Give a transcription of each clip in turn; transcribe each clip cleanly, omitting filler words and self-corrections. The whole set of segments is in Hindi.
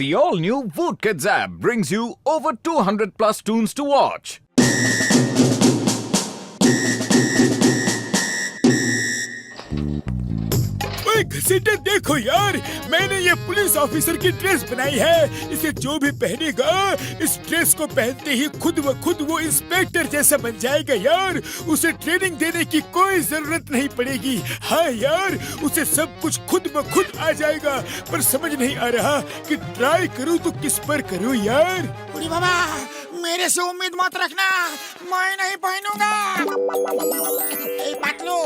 The all-new Voot Kids app brings you over 200 plus tunes to watch. ओए घसीटे देखो यार, मैंने ये पुलिस ऑफिसर की ड्रेस बनाई है। इसे जो भी पहनेगा इस ड्रेस को पहनते ही खुद व खुद वो इंस्पेक्टर जैसा बन जाएगा यार। उसे ट्रेनिंग देने की कोई जरूरत नहीं पड़ेगी। हाँ यार, उसे सब कुछ खुद ब खुद आ जाएगा। पर समझ नहीं आ रहा कि ट्राई करूँ तो किस पर करूँ यार। बुढ़ी बाबा, मेरे से उम्मीद मत रखना, मैं नहीं पहनूंगा। पतलू,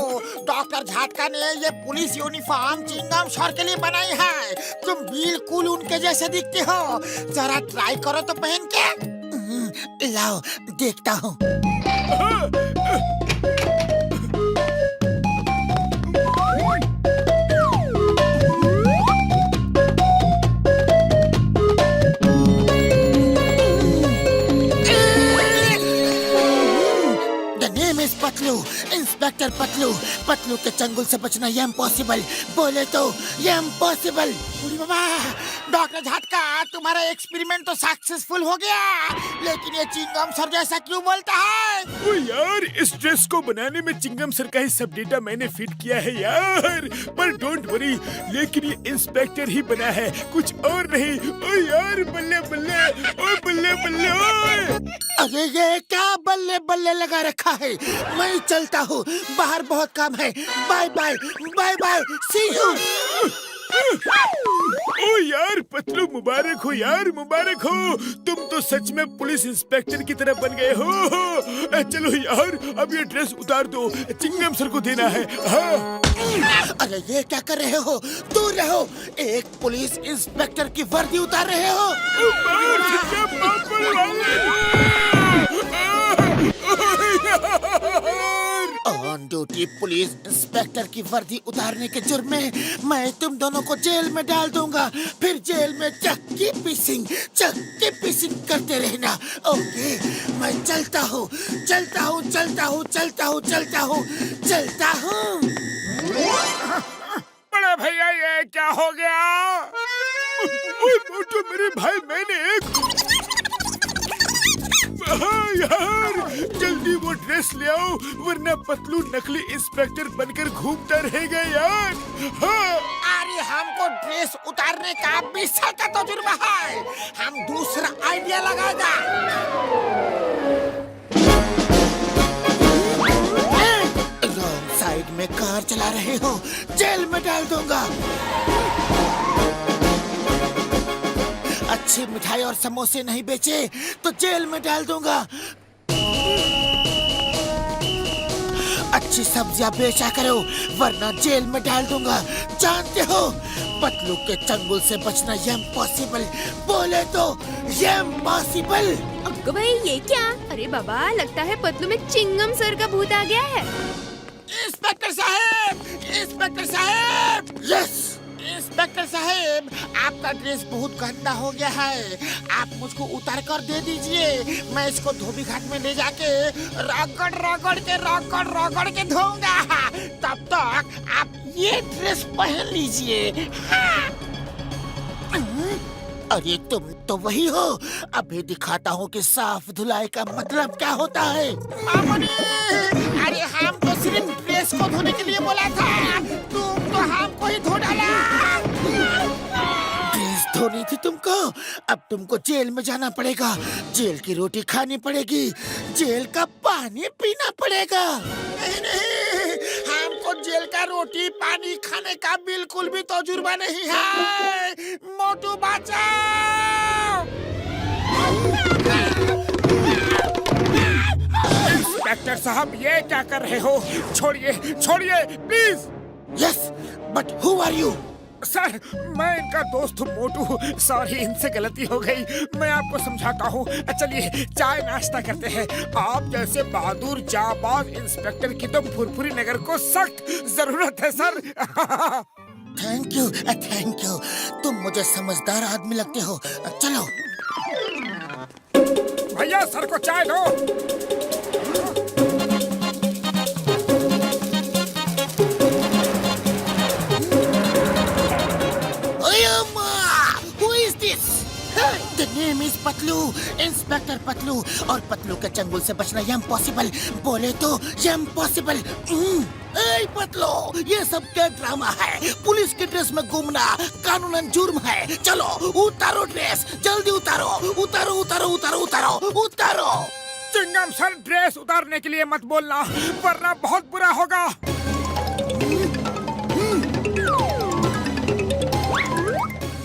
डॉक्टर झाटका ने ये पुलिस यूनिफॉर्म चिंगम सर के लिए बनाई है। तुम बिल्कुल उनके जैसे दिखते हो। जरा ट्राई करो तो पहन के। लाओ देखता हूँ। पतलू, इंस्पेक्टर पतलू। पतलू के चंगुल से बचना ये इम्पॉसिबल, बोले तो ये इम्पॉसिबल। बुढ़ी बाबा, डॉक्टर झटका, तुम्हारा एक्सपेरिमेंट तो सक्सेसफुल हो गया, लेकिन ये चिंगम सर जैसा क्यों बोलता है? ओ यार, इस ड्रेस को बनाने में चिंगम सर का ही सब डेटा मैंने फिट किया है यार। पर डोंट वरी, लेकिन ये इंस्पेक्टर ही बना है, कुछ और नहीं। ओ यार, बल्ले बल्ले, ओ बल्ले बल्ले, ओए। अरे ये क्या बल्ले बल्ले लगा रखा है? मैं चलता हूँ, बाहर बहुत काम है। Bye bye, bye bye, see you. ओ यार पतलू, मुबारक हो यार, मुबारक हो। तुम तो सच में पुलिस इंस्पेक्टर की तरह बन गए हो। चलो यार, अब ये ड्रेस उतार दो, चिंगम सर को देना है। हाँ। अरे ये क्या कर रहे हो? दूर रहो। एक पुलिस इंस्पेक्टर की वर्दी उतार रहे हो। ऑन ड्यूटी पुलिस इंस्पेक्टर की वर्दी उतारने के जुर्म में मैं तुम दोनों को जेल में डाल दूंगा। फिर जेल में चक्की पीसिंग करते रहना। ओके, मैं चलता हूँ, चलता हूँ, चलता हूँ, चलता हूँ, चलता हूँ, चलता हूँ। बड़ा भैया, ये क्या हो गया? मोटू मेरे भाई, मैंने एक यार, जल्दी वो ड्रेस ले आओ, वरना पतलू नकली इंस्पेक्टर बनकर घूमता रहेगा यार। हाँ। अरे हमको ड्रेस उतारने का 20 साल का तजुर्बा है, हम दूसरा आइडिया लगाएगा। रॉन्ग साइड में कार चला रहे हो, जेल में डाल दूंगा। अच्छी मिठाई और समोसे नहीं बेचे तो जेल में डाल दूंगा। अच्छी सब्जियां बेचा करो, वरना जेल में डाल दूंगा। जानते हो, पतलू के चंगुल से बचना ये इम्पॉसिबल, बोले तो ये इम्पॉसिबल। अक्को भाई, ये क्या? अरे बाबा, लगता है पतलू में चिंगम सर का भूत आ गया है। इंस्पेक्टर साहब, इंस्पेक्टर साहब। यस इंस्पेक्टर साहब, आपका ड्रेस बहुत गंदा हो गया है। आप मुझको उतार कर दे दीजिए, मैं इसको धोबी घाट में ले जाके रगड़ के धोऊंगा। तब तक आप ये ड्रेस पहन लीजिए। हाँ। अरे तुम तो वही हो, अभी दिखाता हूँ कि साफ धुलाई का मतलब क्या होता है। मामूली, अरे हमको सिर्फ ड्रेस को धोने के लिए बोला था, तुम तो हमको ही धो डाला। ड्रेस धोनी थी तुमको, अब तुमको जेल में जाना पड़ेगा, जेल की रोटी खानी पड़ेगी, जेल का पानी पीना पड़ेगा। नहीं, हमको जेल का रोटी पानी खाने का बिल्कुल भी तजुर्बा नहीं है। मोटू बचाओ। इंस्पेक्टर साहब, ये क्या कर रहे हो? छोड़िए, छोड़िए please. Yes, but who are you? Sir, मैं इनका दोस्त हूँ मोटू। सॉरी, इनसे गलती हो गई, मैं आपको समझाता हूँ। चलिए चाय नाश्ता करते हैं। आप जैसे बहादुर जाबाज इंस्पेक्टर की तो फुरफुरी नगर को सख्त जरूरत है sir. Thank you, thank you. तुम मुझे समझदार आदमी लगते हो। चलो भैया, सर को चाय दो। Who is this? The name is Patlu, inspector Patlu, और पतलू के चंगुल से बचना इम्पॉसिबल, बोले तो इम्पॉसिबल। ए पतलू, ये सब क्या ड्रामा है? पुलिस की ड्रेस में घूमना कानूनन जुर्म है। चलो उतारो ड्रेस, जल्दी उतारो, उतारो उतारो उतारो उतारो उतारो। चिंगम सर, ड्रेस उतारने के लिए मत बोलना, वरना बहुत बुरा होगा।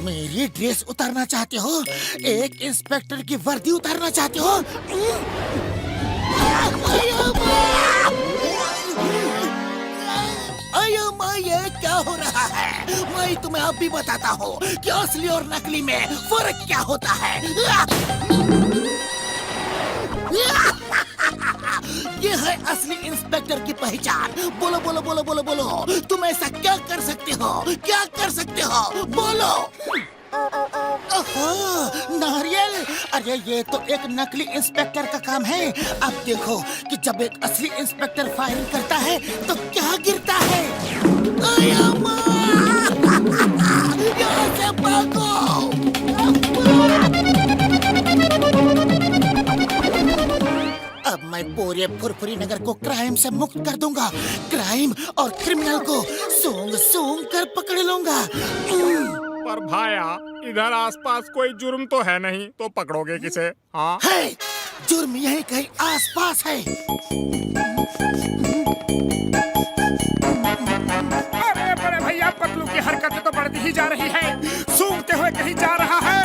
मेरी ड्रेस उतारना चाहते हो? एक इंस्पेक्टर की वर्दी उतारना चाहते हो? अयो माँ, ये क्या हो रहा है? मैं तुम्हें अब भी बताता हूँ कि असली और नकली में फर्क क्या होता है। ये है असली इंस्पेक्टर की पहचान। बोलो बोलो बोलो बोलो बोलो, तुम ऐसा क्या कर सकते हो? क्या कर सकते हो? बोलो। ओहो, नारियल! अरे ये तो एक नकली इंस्पेक्टर का काम है। अब देखो कि जब एक असली इंस्पेक्टर फायरिंग करता है तो क्या गिरता है। अया माँ! यहाँ से भागो! अब मैं पूरे फुरफुरी नगर को क्राइम से मुक्त कर दूंगा। क्राइम और क्रिमिनल को सूंघ सूंघ कर पकड़ लूंगा। पर भाया, इधर आसपास कोई जुर्म तो है नहीं, तो पकड़ोगे किसे? हाँ है, जुर्म यही कहीं आसपास है। अरे बड़े भैया, पतलू की हरकतें तो बढ़ती ही जा रही है, सूंघते हुए कहीं जा रहा है।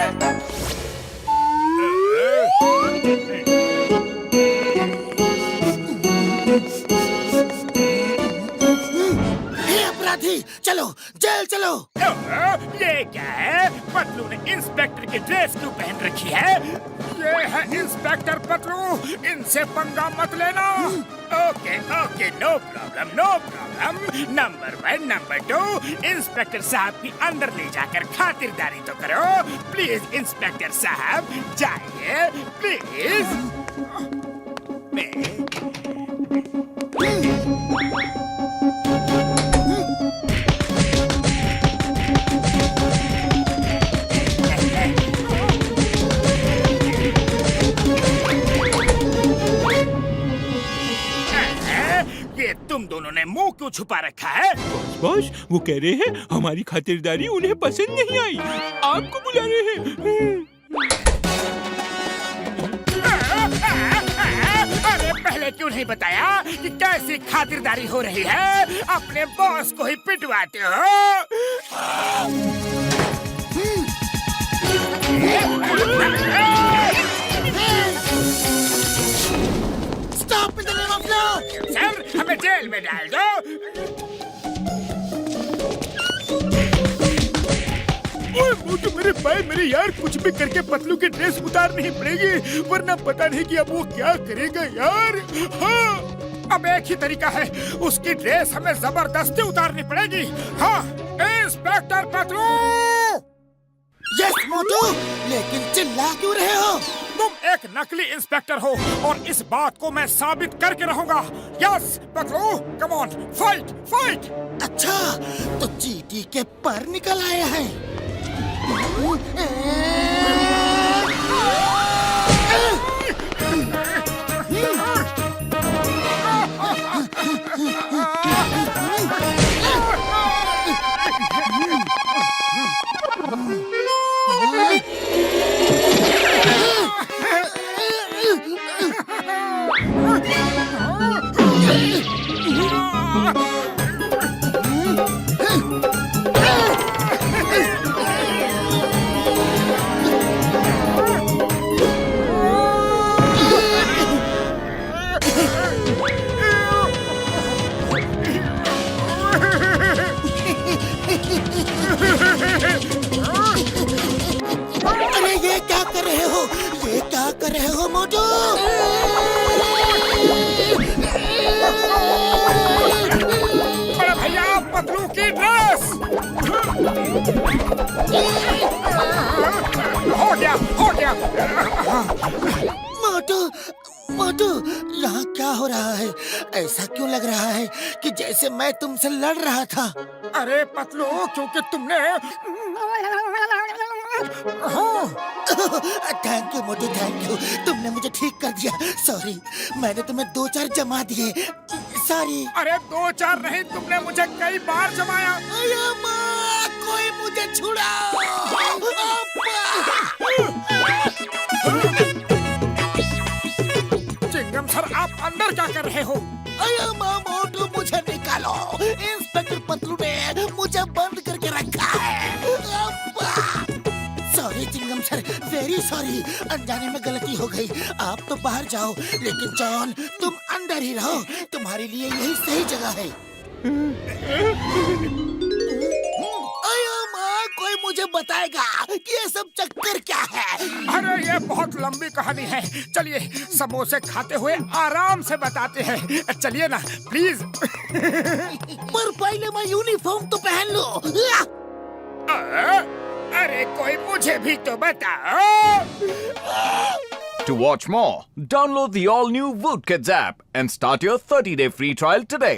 अपराधी, चलो जेल चलो। ये क्या है? पतलू ने इंस्पेक्टर की ड्रेस क्यों पहन रखी है? ये है इंस्पेक्टर पतलू, इनसे पंगा मत लेना। Okay okay, no problem no problem. Number 1, number 2, inspector साहब की अंदर ले जाकर खातिरदारी तो करो। प्लीज इंस्पेक्टर साहब, जाइए प्लीज। ये तुम दोनों ने मुंह क्यों छुपा रखा है? बॉस, वो कह रहे हैं हमारी खातिरदारी उन्हें पसंद नहीं आई, आपको बुला रहे हैं। अरे पहले क्यों नहीं बताया कि कैसी खातिरदारी हो रही है? अपने बॉस को ही पिटवाते हो। Stop in the name of law! Sir, हमें जेल में डाल दो। ओए मोटू, मेरे भाई मेरे यार, कुछ भी करके पतलू की ड्रेस उतारनी ही पड़ेगी, वरना पता नहीं कि अब वो क्या करेगा यार। हाँ, अब एक ही तरीका है, उसकी ड्रेस हमें जबरदस्ती उतारनी पड़ेगी। हाँ, इंस्पेक्टर पतलू। यस मोटू, लेकिन चिल्ला क्यों रहे हो? तुम एक नकली इंस्पेक्टर हो और इस बात को मैं साबित करके रहूंगा। Yes Patlu, come on, fight fight. अच्छा, तो चींटी के पर निकल आए हैं। अरे ये क्या कर रहे हो? ये क्या कर रहे हो मोटू? बड़े भैया, पतलू की ड्रेस। हो गया हो गया। मोटू मोटू, यहाँ क्या हो रहा है? ऐसा क्यों लग रहा है कि जैसे मैं तुमसे लड़ रहा था? अरे पतलू, क्योंकि तुमने thank you Motu, thank you. तुमने मुझे ठीक कर दिया। सॉरी, मैंने तुम्हें 2-4 जमा दिए। सॉरी। अरे 2-4 नहीं, तुमने मुझे कई बार जमाया। अरे माँ, कोई मुझे छुड़ाओ। चिंगम सर, आप अंदर क्या कर रहे हो? अरे माँ मोटू, मुझे निकालो। इंस्पेक्टर पतलू ने मुझे बंद करके रखा है। Sorry Chingum sir, very sorry. अनजाने में गलती हो गई। आप तो बाहर जाओ, लेकिन जॉन तुम अंदर ही रहो। तुम्हारे लिए यही सही जगह है। अरे माँ, कोई मुझे बताएगा कि ये सब चक्कर क्या है? अरे ये बहुत लंबी कहानी है। चलिए समोसे खाते हुए आराम से बताते हैं। चलिए ना प्लीज। पर पहले मैं यूनिफॉर्म तो पहन लो। अरे कोई मुझे भी तो बताओ। To watch more, download the all-new Woot Kids app and start your 30-day free trial today.